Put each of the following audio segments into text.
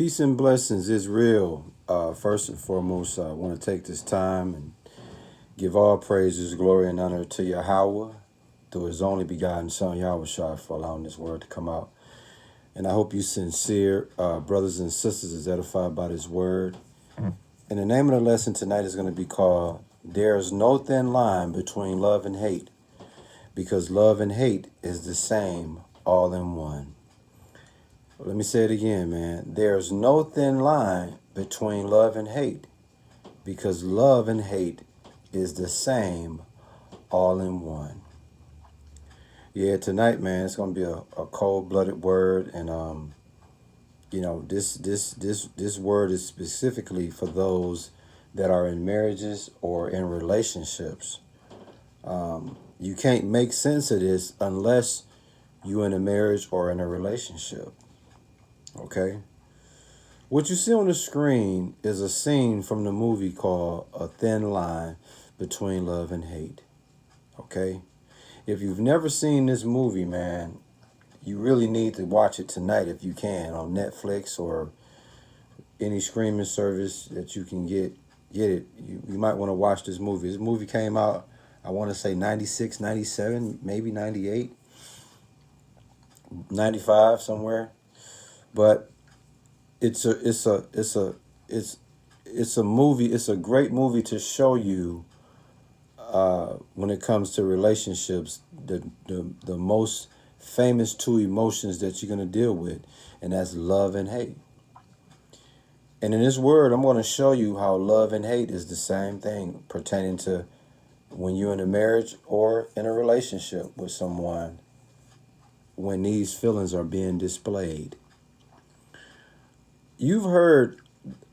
Peace and blessings is real. First and foremost, I want to take this time and give all praises, glory, and honor to Yahweh through his only begotten Son, Yahweh Shai, for allowing this word to come out. And I hope you sincere brothers and sisters is edified by this word. And the name of the lesson tonight is going to be called There's No Thin Line Between Love and Hate, because love and hate is the same all in one. Let me say it again, man. There's no thin line between love and hate, because love and hate is the same all in one. Yeah, tonight, man, it's gonna be a cold-blooded word, and this word is specifically for those that are in marriages or in relationships. You can't make sense of this unless you're in a marriage or in a relationship. Okay? What you see on the screen is a scene from the movie called A Thin Line Between Love and Hate. Okay? If you've never seen this movie, man, you really need to watch it tonight if you can on Netflix or any streaming service that you can get it. You might want to watch this movie. This movie came out, I want to say 96, 97, maybe 98, 95 somewhere. But it's a movie. It's a great movie to show you when it comes to relationships, the most famous two emotions that you're going to deal with, and that's love and hate. And in this word, I'm going to show you how love and hate is the same thing pertaining to when you're in a marriage or in a relationship with someone, when these feelings are being displayed. You've heard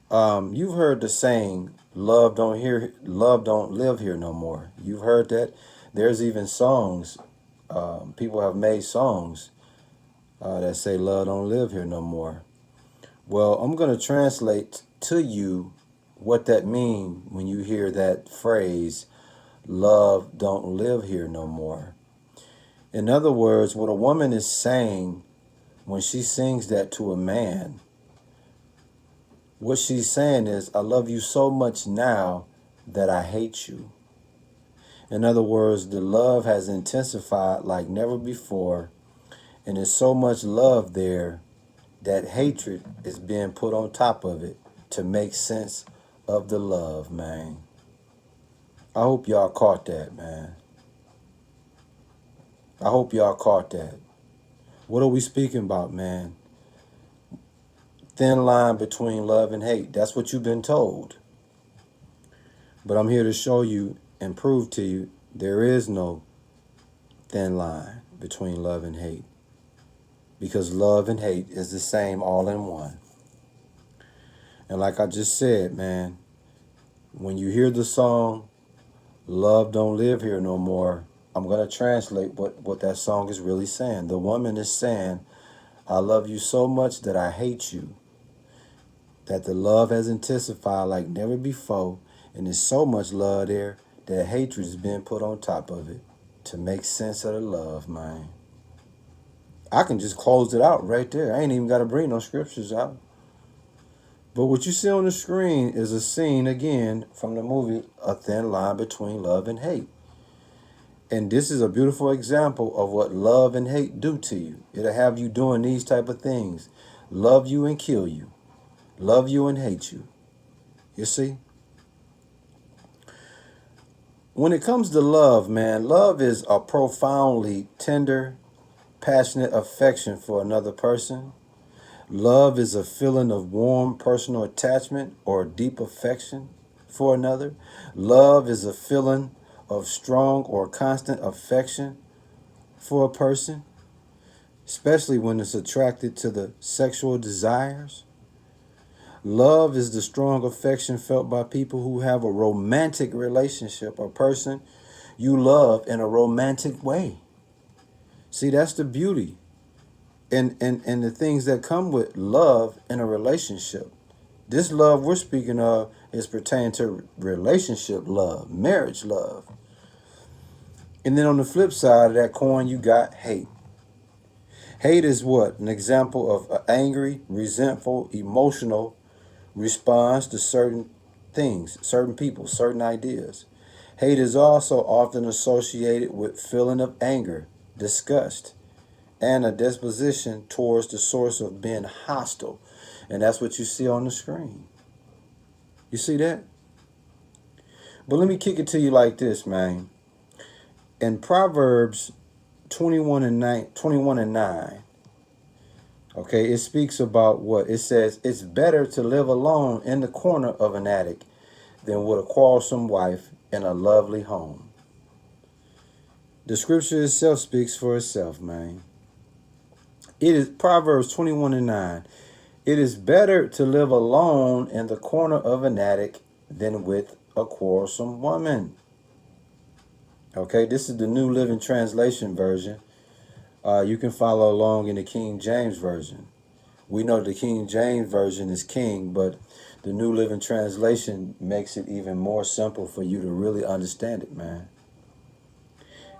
the saying, love don't live here no more. You've heard that. There's even songs. People have made songs that say love don't live here no more. Well, I'm going to translate to you what that means when you hear that phrase, love don't live here no more. In other words, what a woman is saying when she sings that to a man, what she's saying is, I love you so much now that I hate you. In other words, the love has intensified like never before, and there's so much love there that hatred is being put on top of it to make sense of the love, man. I hope y'all caught that, man. I hope y'all caught that. What are we speaking about, man? Thin line between love and hate. That's what you've been told. But I'm here to show you and prove to you there is no thin line between love and hate, because love and hate is the same all in one. And like I just said, man, when you hear the song, Love Don't Live Here No More, I'm going to translate what that song is really saying. The woman is saying, I love you so much that I hate you, that the love has intensified like never before, and there's so much love there that hatred is being put on top of it to make sense of the love, man. I can just close it out right there. I ain't even got to bring no scriptures out. But what you see on the screen is a scene, again, from the movie A Thin Line Between Love and Hate. And this is a beautiful example of what love and hate do to you. It'll have you doing these type of things. Love you and kill you. Love you and hate you. You see? When it comes to love, man, love is a profoundly tender, passionate affection for another person. Love is a feeling of warm personal attachment or deep affection for another. Love is a feeling of strong or constant affection for a person, especially when it's attracted to the sexual desires. Love is the strong affection felt by people who have a romantic relationship, a person you love in a romantic way. See, that's the beauty and the things that come with love in a relationship. This love we're speaking of is pertaining to relationship love, marriage love. And then on the flip side of that coin, you got hate. Hate is what? An example of an angry, resentful, emotional response to certain things, certain people, certain ideas. Hate is also often associated with feeling of anger, disgust, and a disposition towards the source of being hostile. And that's what you see on the screen. You see that? But let me kick it to you like this, man. In Proverbs 21 and 9, okay, it speaks about what? It says, it's better to live alone in the corner of an attic than with a quarrelsome wife in a lovely home. The scripture itself speaks for itself, man. It is Proverbs 21 and 9. It is better to live alone in the corner of an attic than with a quarrelsome woman. Okay, this is the New Living Translation version. You can follow along in the King James Version. We know the King James Version is king, but the New Living Translation makes it even more simple for you to really understand it, man.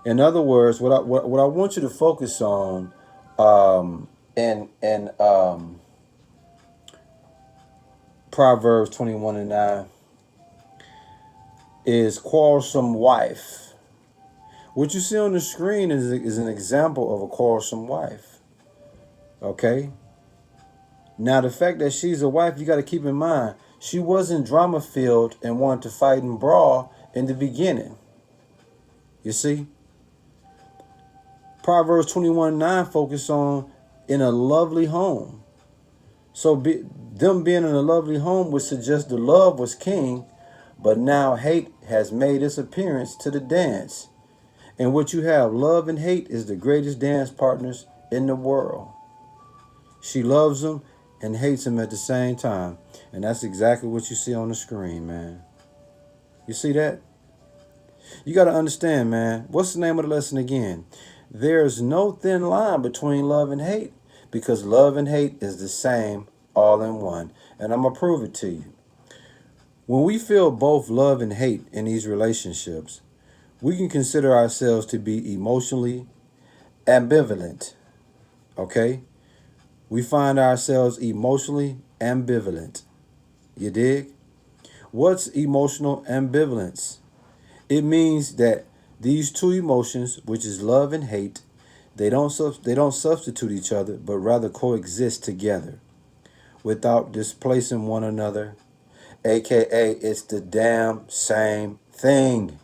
In other words, what I want you to focus on, in Proverbs 21 and 9, is quarrelsome wife. What you see on the screen is an example of a quarrelsome wife. Okay? Now, the fact that she's a wife, you got to keep in mind, she wasn't drama-filled and wanted to fight and brawl in the beginning. You see? Proverbs 21:9 focus on in a lovely home. So them being in a lovely home would suggest the love was king, but now hate has made its appearance to the dance. And what you have, love and hate, is the greatest dance partners in the world. She loves him and hates him at the same time. And that's exactly what you see on the screen, man. You see that? You got to understand, man. What's the name of the lesson again? There's no thin line between love and hate, because love and hate is the same all in one. And I'm going to prove it to you. When we feel both love and hate in these relationships, we can consider ourselves to be emotionally ambivalent. Okay? We find ourselves emotionally ambivalent. You dig? What's emotional ambivalence? It means that these two emotions, which is love and hate, they don't substitute each other, but rather coexist together without displacing one another. AKA, it's the damn same thing.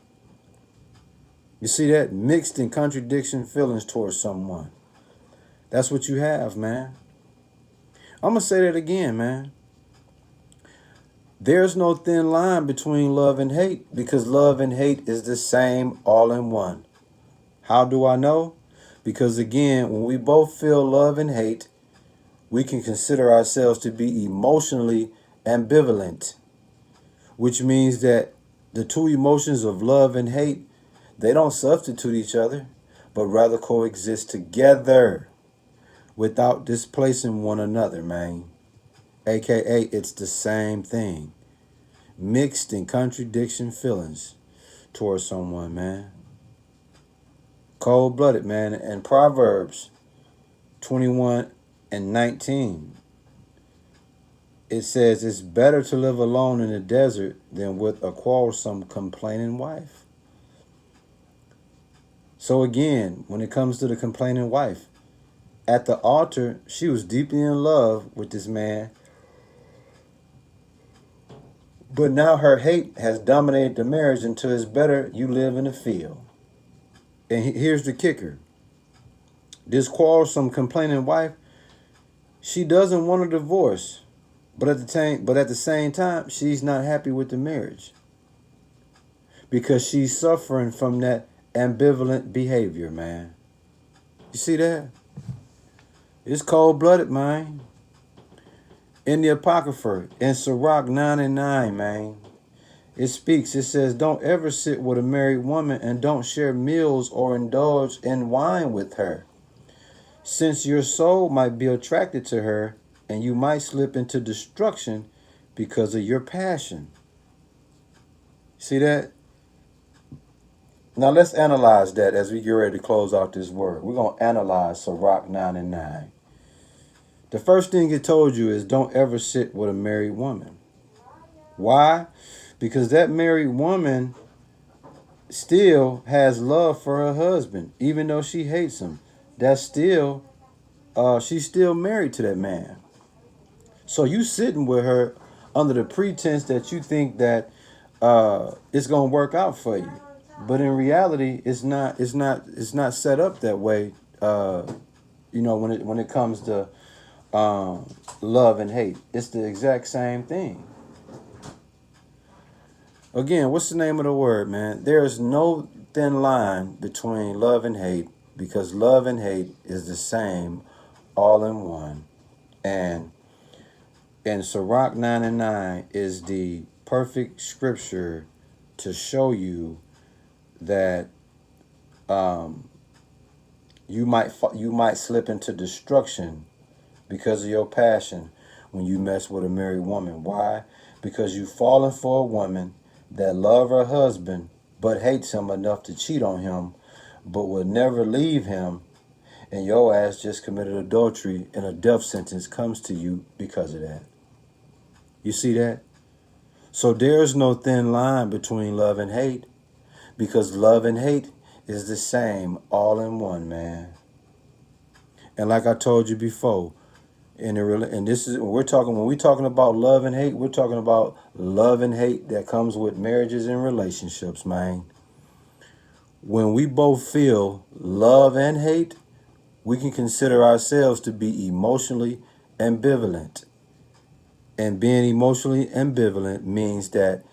You see that? Mixed and contradiction feelings towards someone. That's what you have, man. I'm going to say that again, man. There's no thin line between love and hate, because love and hate is the same all in one. How do I know? Because again, when we both feel love and hate, we can consider ourselves to be emotionally ambivalent, which means that the two emotions of love and hate, they don't substitute each other, but rather coexist together without displacing one another, man. AKA, it's the same thing. Mixed and contradiction feelings towards someone, man. Cold-blooded, man. And Proverbs 21 and 19, it says, it's better to live alone in the desert than with a quarrelsome, complaining wife. So again, when it comes to the complaining wife, at the altar, she was deeply in love with this man, but now her hate has dominated the marriage until it's better you live in the field. And here's the kicker. This quarrelsome, complaining wife, she doesn't want a divorce, but at the same time, she's not happy with the marriage because she's suffering from that ambivalent behavior, man. You see that? It's cold-blooded, man. In the Apocrypha, in Sirach 9 and 9, man, it speaks. It says, don't ever sit with a married woman and don't share meals or indulge in wine with her, since your soul might be attracted to her and you might slip into destruction because of your passion. See that? Now let's analyze that as we get ready to close out this word. We're going to analyze Sirach 9 and 9. The first thing it told you is don't ever sit with a married woman. Why? Because that married woman still has love for her husband, even though she hates him. That's still, she's still married to that man. So you sitting with her under the pretense that you think that it's gonna work out for you, but in reality, it's not. It's not set up that way. When it comes to love and hate, it's the exact same thing. Again, what's the name of the word, man? There is no thin line between love and hate because love and hate is the same, all in one. And Sirach 9 and 9 is the perfect scripture to show you that you might slip into destruction because of your passion when you mess with a married woman. Why? Because you've fallen for a woman that love her husband but hates him enough to cheat on him but will never leave him, and your ass just committed adultery and a death sentence comes to you because of that. You see that? So there's no thin line between love and hate because love and hate is the same, all in one, man. And like I told you before, and this is when we're talking about love and hate, we're talking about love and hate that comes with marriages and relationships, man. When we both feel love and hate, we can consider ourselves to be emotionally ambivalent. And being emotionally ambivalent means that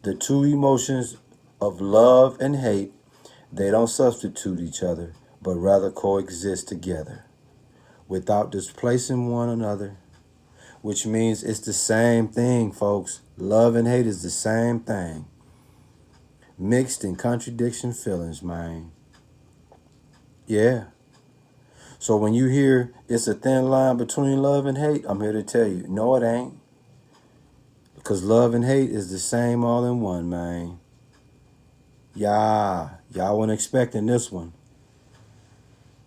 the two emotions of love and hate, they don't substitute each other, but rather coexist together without displacing one another, which means it's the same thing, folks. Love and hate is the same thing. Mixed and contradiction feelings, man. Yeah. So when you hear it's a thin line between love and hate, I'm here to tell you, no, it ain't. Because love and hate is the same all in one, man. Y'all weren't expecting this one.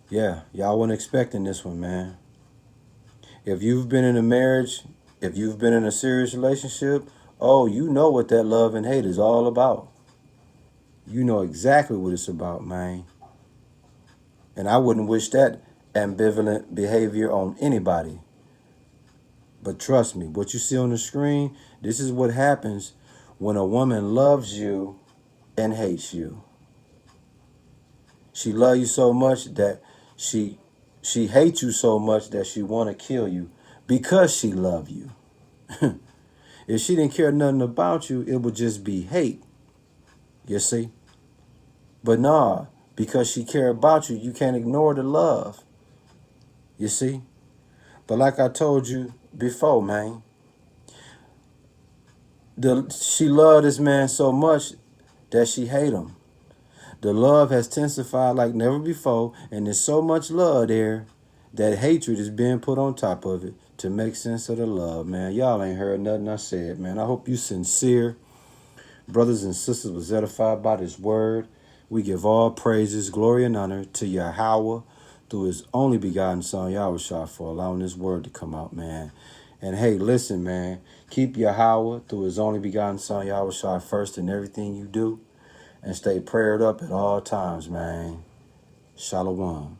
Yeah, y'all weren't expecting this one, man. If you've been in a marriage, if you've been in a serious relationship, oh, you know what that love and hate is all about. You know exactly what it's about, man. And I wouldn't wish that ambivalent behavior on anybody. But trust me, what you see on the screen, this is what happens when a woman loves you and hates you. She loves you so much that she hates you so much that she want to kill you because she love you. If she didn't care nothing about you, it would just be hate. You see? But nah, because she care about you, you can't ignore the love. You see? But like I told you before, man, she loved this man so much that she hate him. The love has intensified like never before, and there's so much love there that hatred is being put on top of it to make sense of the love, man. Y'all ain't heard nothing I said, man. I hope you sincere. Brothers and sisters was edified by this word. We give all praises, glory, and honor to Yahweh through his only begotten son, Yahushua, for allowing this word to come out, man. And hey, listen, man, keep Yahweh through his only begotten son, Yahushua, first in everything you do. And stay prayed up at all times, man. Shalom.